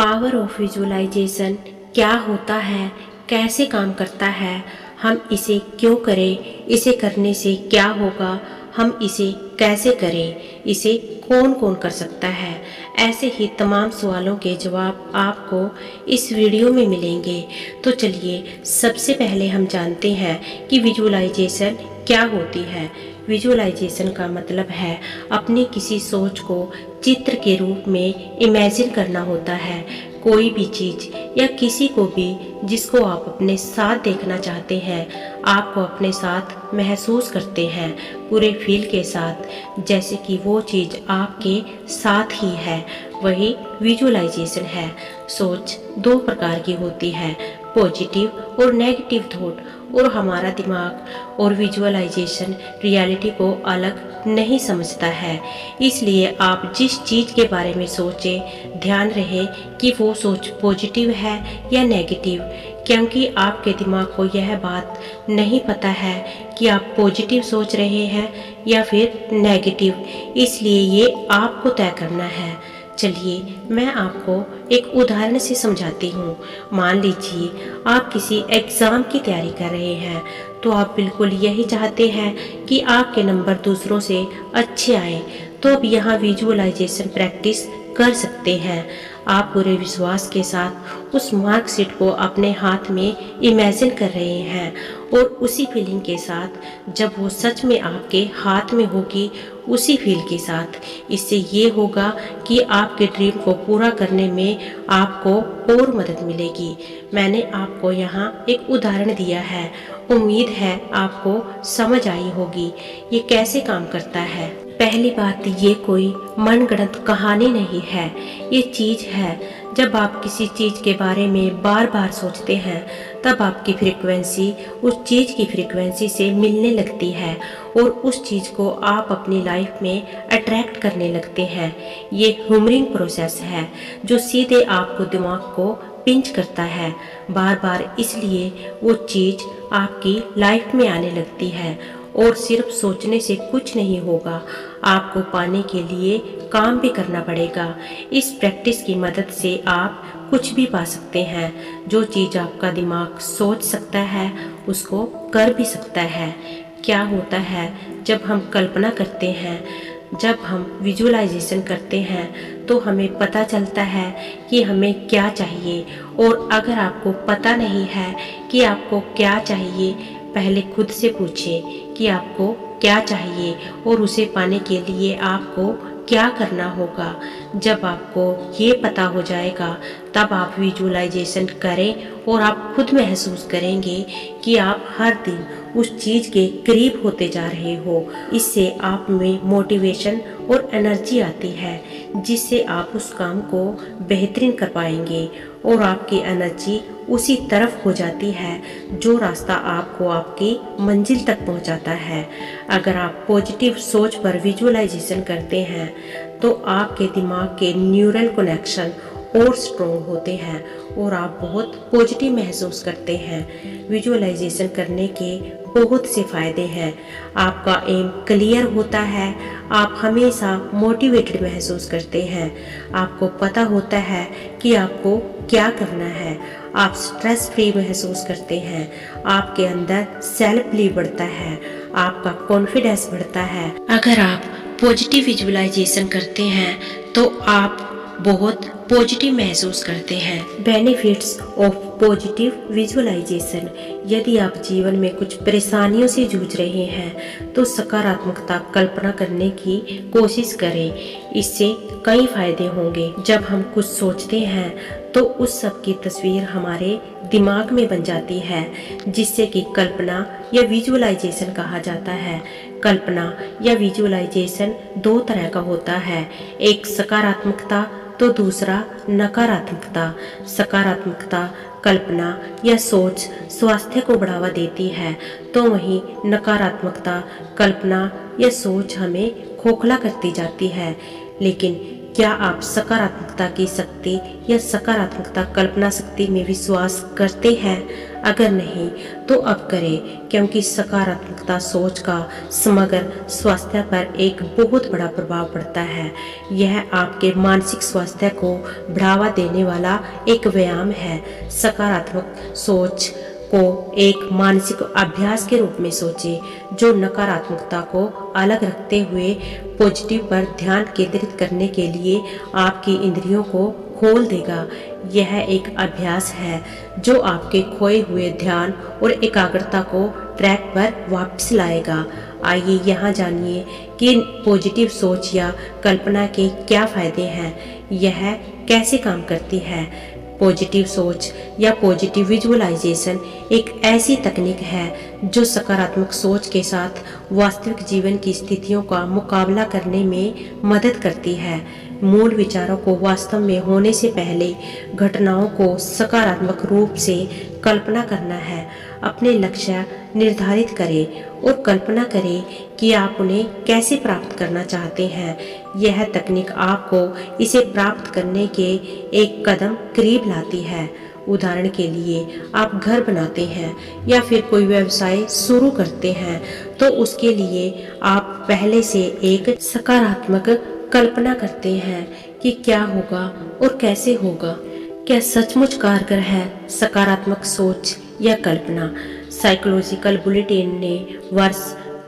Power of visualisation क्या होता है, कैसे काम करता है, हम इसे क्यों करें, इसे करने से क्या होगा, हम इसे कैसे करें, इसे कौन कौन कर सकता है। ऐसे ही तमाम सवालों के जवाब आपको इस वीडियो में मिलेंगे। तो चलिए सबसे पहले हम जानते हैं कि विजुअलाइजेशन क्या होती है। विजुअलाइजेशन का मतलब है अपनी किसी सोच को चित्र के रूप में इमेजिन करना होता है। कोई भी चीज़ या किसी को भी जिसको आप अपने साथ देखना चाहते हैं, आपको अपने साथ महसूस करते हैं पूरे फील के साथ, जैसे कि वो चीज़ आपके साथ ही है, वही विजुअलाइजेशन है। सोच दो प्रकार की होती है, पॉजिटिव और नेगेटिव थॉट, और हमारा दिमाग और विजुअलाइजेशन रियलिटी को अलग नहीं समझता है। इसलिए आप जिस चीज़ के बारे में सोचें, ध्यान रहे कि वो सोच पॉजिटिव है या नेगेटिव, क्योंकि आपके दिमाग को यह बात नहीं पता है कि आप पॉजिटिव सोच रहे हैं या फिर नेगेटिव। इसलिए ये आपको तय करना है। चलिए मैं आपको एक उदाहरण से समझाती हूँ। मान लीजिए आप किसी एग्ज़ाम की तैयारी कर रहे हैं, तो आप बिल्कुल यही चाहते हैं कि आपके नंबर दूसरों से अच्छे आए। तो अब यहाँ विजुअलाइजेशन प्रैक्टिस कर सकते हैं। आप पूरे विश्वास के साथ उस मार्कशीट को अपने हाथ में इमेजिन कर रहे हैं, और उसी फीलिंग के साथ जब वो सच में आपके हाथ में होगी, उसी फील के साथ। इससे ये होगा कि आपके ड्रीम को पूरा करने में आपको और मदद मिलेगी। मैंने आपको यहाँ एक उदाहरण दिया है, उम्मीद है आपको समझ आई होगी ये कैसे काम करता है। पहली बात, ये कोई मनगढ़ंत कहानी नहीं है, ये चीज़ है। जब आप किसी चीज़ के बारे में बार बार सोचते हैं, तब आपकी फ्रीक्वेंसी उस चीज़ की फ्रीक्वेंसी से मिलने लगती है, और उस चीज़ को आप अपनी लाइफ में अट्रैक्ट करने लगते हैं। ये ह्यूमरिंग प्रोसेस है जो सीधे आपको दिमाग को पिंच करता है बार बार, इसलिए वो चीज़ आपकी लाइफ में आने लगती है। और सिर्फ सोचने से कुछ नहीं होगा, आपको पाने के लिए काम भी करना पड़ेगा। इस प्रैक्टिस की मदद से आप कुछ भी पा सकते हैं। जो चीज़ आपका दिमाग सोच सकता है, उसको कर भी सकता है। क्या होता है जब हम कल्पना करते हैं, जब हम विजुअलाइजेशन करते हैं, तो हमें पता चलता है कि हमें क्या चाहिए। और अगर आपको पता नहीं है कि आपको क्या चाहिए, पहले खुद से पूछें कि आपको क्या चाहिए और उसे पाने के लिए आपको क्या करना होगा। जब आपको ये पता हो जाएगा, तब आप विजुअलाइजेशन करें, और आप खुद महसूस करेंगे कि आप हर दिन उस चीज़ के करीब होते जा रहे हो। इससे आप में मोटिवेशन और एनर्जी आती है, जिससे आप उस काम को बेहतरीन कर पाएंगे, और आपकी एनर्जी उसी तरफ हो जाती है जो रास्ता आपको आपकी मंजिल तक पहुंचाता है। अगर आप पॉजिटिव सोच पर विजुअलाइजेशन करते हैं, तो आपके दिमाग के न्यूरल कनेक्शन और स्ट्रॉन्ग होते हैं, और आप बहुत पॉजिटिव महसूस करते हैं। विजुअलाइजेशन करने के बहुत से फ़ायदे हैं। आपका एम क्लियर होता है, आप हमेशा मोटिवेटेड महसूस करते हैं, आपको पता होता है कि आपको क्या करना है, आप स्ट्रेस फ्री महसूस करते हैं, आपके अंदर सेल्फ बिलीव बढ़ता है, आपका कॉन्फिडेंस बढ़ता है। अगर आप पॉजिटिव विजुअलाइजेशन करते हैं, तो आप बहुत पॉजिटिव महसूस करते हैं। Benefits of positive visualisation. यदि आप जीवन में कुछ परेशानियों से जूझ रहे हैं, तो सकारात्मकता कल्पना करने की कोशिश करें। इससे कई फायदे होंगे। जब हम कुछ सोचते हैं, तो उस सब की तस्वीर हमारे दिमाग में बन जाती है, जिससे कि कल्पना या विजुअलाइजेशन कहा जाता है। कल्पना या विजुअलाइजेशन दो तरह का होता है, एक सकारात्मकता तो दूसरा नकारात्मकता। सकारात्मकता कल्पना या सोच स्वास्थ्य को बढ़ावा देती है, तो वहीं नकारात्मकता कल्पना या सोच हमें खोखला करती जाती है। लेकिन क्या आप सकारात्मकता की शक्ति या सकारात्मकता कल्पना शक्ति में विश्वास करते हैं? अगर नहीं तो अब करें, क्योंकि सकारात्मकता सोच का समग्र स्वास्थ्य पर एक बहुत बड़ा प्रभाव पड़ता है। यह आपके मानसिक स्वास्थ्य को बढ़ावा देने वाला एक व्यायाम है। सकारात्मक सोच को एक मानसिक अभ्यास के रूप में सोचें, जो नकारात्मकता को अलग रखते हुए पॉजिटिव पर ध्यान केंद्रित करने के लिए आपकी इंद्रियों को खोल देगा। यह एक अभ्यास है जो आपके खोए हुए ध्यान और एकाग्रता को ट्रैक पर वापस लाएगा। आइए यहाँ जानिए कि पॉजिटिव सोच या कल्पना के क्या फायदे हैं, यह कैसे काम करती है। पॉजिटिव सोच या पॉजिटिव विजुअलाइजेशन एक ऐसी तकनीक है जो सकारात्मक सोच के साथ वास्तविक जीवन की स्थितियों का मुकाबला करने में मदद करती है। मूल विचारों को वास्तव में होने से पहले घटनाओं को सकारात्मक रूप से कल्पना करना है। अपने लक्ष्य निर्धारित करें और कल्पना करें कि आप उन्हें कैसे प्राप्त करना चाहते हैं। यह तकनीक आपको इसे प्राप्त करने के एक कदम करीब लाती है। उदाहरण के लिए, आप घर बनाते हैं या फिर कोई व्यवसाय शुरू करते हैं, तो उसके लिए आप पहले से एक सकारात्मक कल्पना करते हैं कि क्या होगा और कैसे होगा। क्या सचमुच कारगर है सकारात्मक सोच या कल्पना? साइकोलॉजिकल बुलेटिन ने वर्ष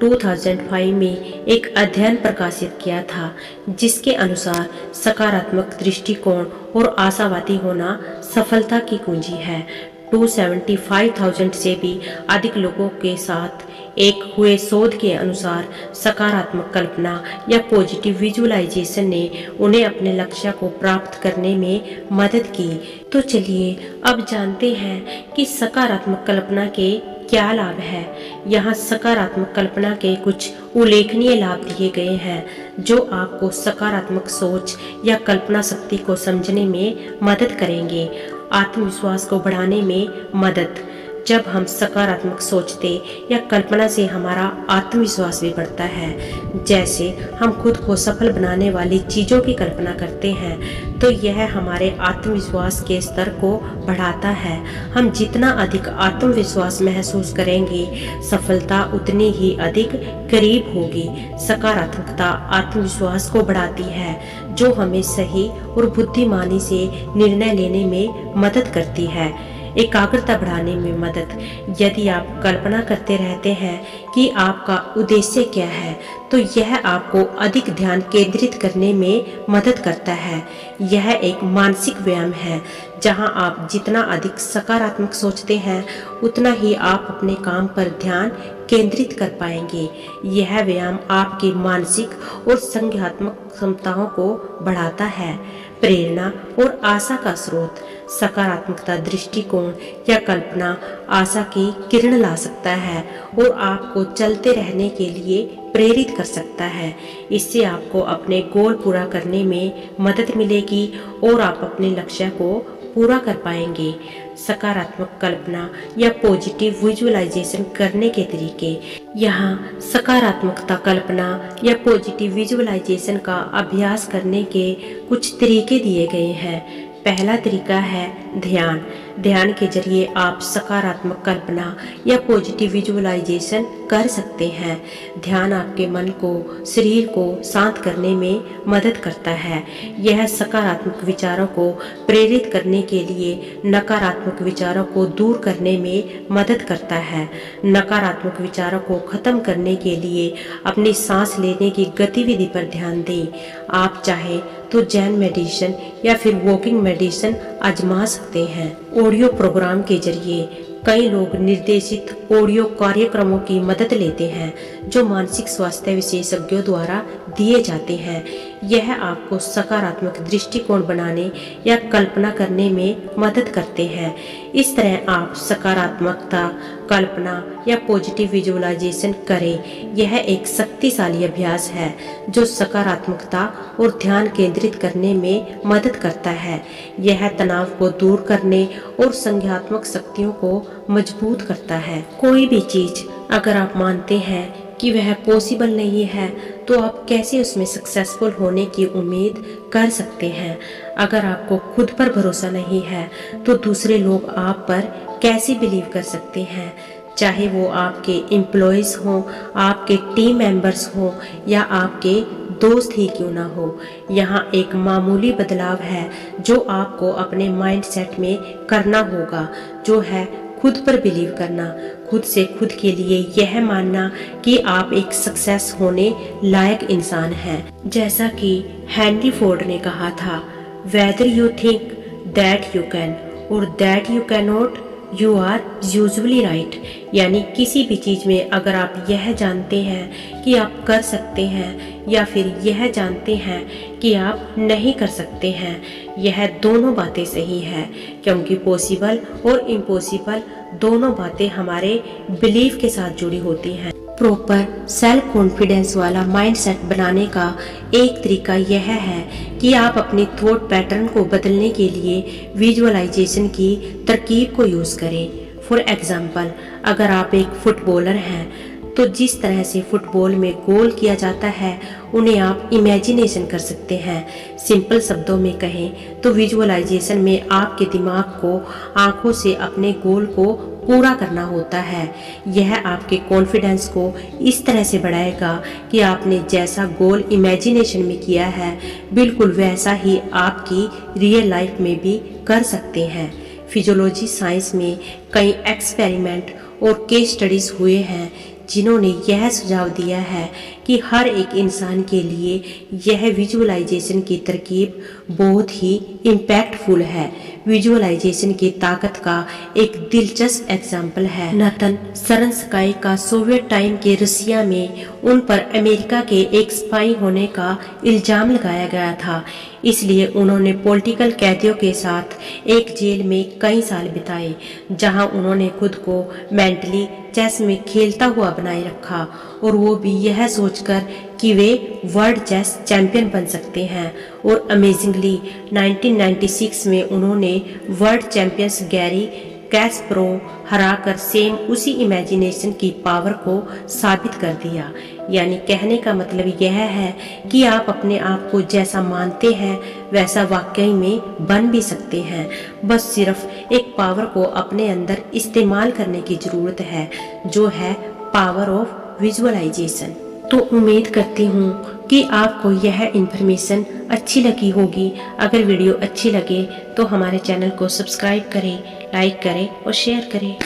2005 में एक अध्ययन प्रकाशित किया था, जिसके अनुसार सकारात्मक दृष्टिकोण और आशावादी होना सफलता की कुंजी है। 275,000 से भी अधिक लोगों के साथ एक हुए शोध के अनुसार सकारात्मक कल्पना या पॉजिटिव विजुअलाइजेशन ने उन्हें अपने लक्ष्य को प्राप्त करने में मदद की। तो चलिए अब जानते हैं कि सकारात्मक कल्पना के क्या लाभ है। यहाँ सकारात्मक कल्पना के कुछ उल्लेखनीय लाभ दिए गए हैं जो आपको सकारात्मक सोच या कल्पना शक्ति को समझने में मदद करेंगे। आत्मविश्वास को बढ़ाने में मदद। जब हम सकारात्मक सोचते या कल्पना से हमारा आत्मविश्वास भी बढ़ता है। जैसे हम खुद को सफल बनाने वाली चीज़ों की कल्पना करते हैं तो यह हमारे आत्मविश्वास के स्तर को बढ़ाता है। हम जितना अधिक आत्मविश्वास महसूस करेंगे, सफलता उतनी ही अधिक करीब होगी। सकारात्मकता आत्मविश्वास को बढ़ाती है, जो हमें सही और बुद्धिमानी से निर्णय लेने में मदद करती है। एकाग्रता बढ़ाने में मदद। यदि आप कल्पना करते रहते हैं कि आपका उद्देश्य क्या है, तो यह आपको अधिक ध्यान केंद्रित करने में मदद करता है। यह एक मानसिक व्यायाम है जहां आप जितना अधिक सकारात्मक सोचते हैं, उतना ही आप अपने काम पर ध्यान केंद्रित कर पाएंगे। यह व्यायाम आपकी मानसिक और संज्ञानात्मक क्षमताओं को बढ़ाता है। प्रेरणा और आशा का स्रोत। सकारात्मकता दृष्टिकोण या कल्पना आशा की किरण ला सकता है और आपको चलते रहने के लिए प्रेरित कर सकता है। इससे आपको अपने गोल पूरा करने में मदद मिलेगी और आप अपने लक्ष्य को पूरा कर पाएंगे। सकारात्मक कल्पना या पॉजिटिव विजुअलाइजेशन करने के तरीके। यहाँ सकारात्मकता कल्पना या पॉजिटिव विजुअलाइजेशन का अभ्यास करने के कुछ तरीके दिए गए हैं। पहला तरीका है ध्यान। ध्यान के जरिए आप सकारात्मक कल्पना या पॉजिटिव विजुअलाइजेशन कर सकते हैं। ध्यान आपके मन को, शरीर को शांत करने में मदद करता है। यह सकारात्मक विचारों को प्रेरित करने के लिए नकारात्मक विचारों को दूर करने में मदद करता है। नकारात्मक विचारों को खत्म करने के लिए अपनी सांस लेने की गतिविधि पर ध्यान दें। आप चाहे तो जैन मेडिटेशन या फिर वॉकिंग मेडिटेशन आजमा सकते हैं। ऑडियो प्रोग्राम के जरिए कई लोग निर्देशित ऑडियो कार्यक्रमों की मदद लेते हैं जो मानसिक स्वास्थ्य विशेषज्ञों द्वारा दिए जाते हैं। यह आपको सकारात्मक दृष्टिकोण बनाने या कल्पना करने में मदद करते हैं। इस तरह आप सकारात्मकता कल्पना या पॉजिटिव विजुअलाइजेशन करें। यह एक शक्तिशाली अभ्यास है जो सकारात्मकता और ध्यान केंद्रित करने में मदद करता है। यह तनाव को दूर करने और संज्ञानात्मक शक्तियों को मजबूत करता है। कोई भी चीज अगर आप मानते हैं कि वह पॉसिबल नहीं है, तो आप कैसे उसमें सक्सेसफुल होने की उम्मीद कर सकते हैं। अगर आपको खुद पर भरोसा नहीं है तो दूसरे लोग आप पर कैसे बिलीव कर सकते हैं, चाहे वो आपके एम्प्लॉयज़ हों, आपके टीम मेंबर्स हों या आपके दोस्त ही क्यों ना हो। यहाँ एक मामूली बदलाव है जो आपको अपने माइंडसेट में करना होगा, जो है खुद पर बिलीव करना, खुद से खुद के लिए यह मानना कि आप एक सक्सेस होने लायक इंसान हैं। जैसा कि हेनरी फोर्ड ने कहा था, whether you think that you can or that you can not, you are usually right. यानी किसी भी चीज़ में अगर आप यह जानते हैं कि आप कर सकते हैं या फिर यह जानते हैं कि आप नहीं कर सकते हैं, यह दोनों बातें सही है, क्योंकि पॉसिबल और इम्पॉसिबल दोनों बातें हमारे बिलीफ के साथ जुड़ी होती हैं। प्रॉपर सेल्फ कॉन्फिडेंस वाला माइंडसेट बनाने का एक तरीका यह है कि आप अपने थॉट पैटर्न को बदलने के लिए विजुअलाइजेशन की तरकीब को यूज़ करें। फॉर एग्जांपल, अगर आप एक फुटबॉलर हैं तो जिस तरह से फुटबॉल में गोल किया जाता है उन्हें आप इमेजिनेशन कर सकते हैं। सिंपल शब्दों में कहें तो विजुअलाइजेशन में आपके दिमाग को आंखों से अपने गोल को पूरा करना होता है। यह आपके कॉन्फिडेंस को इस तरह से बढ़ाएगा कि आपने जैसा गोल इमेजिनेशन में किया है बिल्कुल वैसा ही आपकी रियल लाइफ में भी कर सकते हैं। फिजियोलॉजी साइंस में कई एक्सपेरिमेंट और केस स्टडीज हुए हैं जिन्होंने यह सुझाव दिया है कि हर एक इंसान के लिए यह विजुअलाइजेशन की तरकीब बहुत ही इम्पैक्टफुल है। विजुअलाइजेशन की ताकत का एक दिलचस्प एग्जाम्पल है नाथन शरनस्काई का सोवियत टाइम के रसिया में उन पर अमेरिका के एक स्पाई होने का इल्जाम लगाया गया था। इसलिए उन्होंने पॉलिटिकल कैदियों के साथ एक जेल में कई साल बिताए, जहां उन्होंने खुद को मेंटली चेस में खेलता हुआ बनाए रखा, और वो भी यह सोचकर कि वे वर्ल्ड चेस चैंपियन बन सकते हैं। और अमेजिंगली 1996 में उन्होंने वर्ल्ड चैंपियंस गैरी कैस्परोव हराकर सेम उसी इमेजिनेशन की पावर को साबित कर दिया। यानी कहने का मतलब यह है कि आप अपने आप को जैसा मानते हैं वैसा वाकई में बन भी सकते हैं। बस सिर्फ एक पावर को अपने अंदर इस्तेमाल करने की ज़रूरत है, जो है पावर ऑफ विजुअलाइजेशन। तो उम्मीद करती हूँ कि आपको यह इन्फॉर्मेशन अच्छी लगी होगी। अगर वीडियो अच्छी लगे तो हमारे चैनल को सब्सक्राइब करें, लाइक करें और शेयर करें।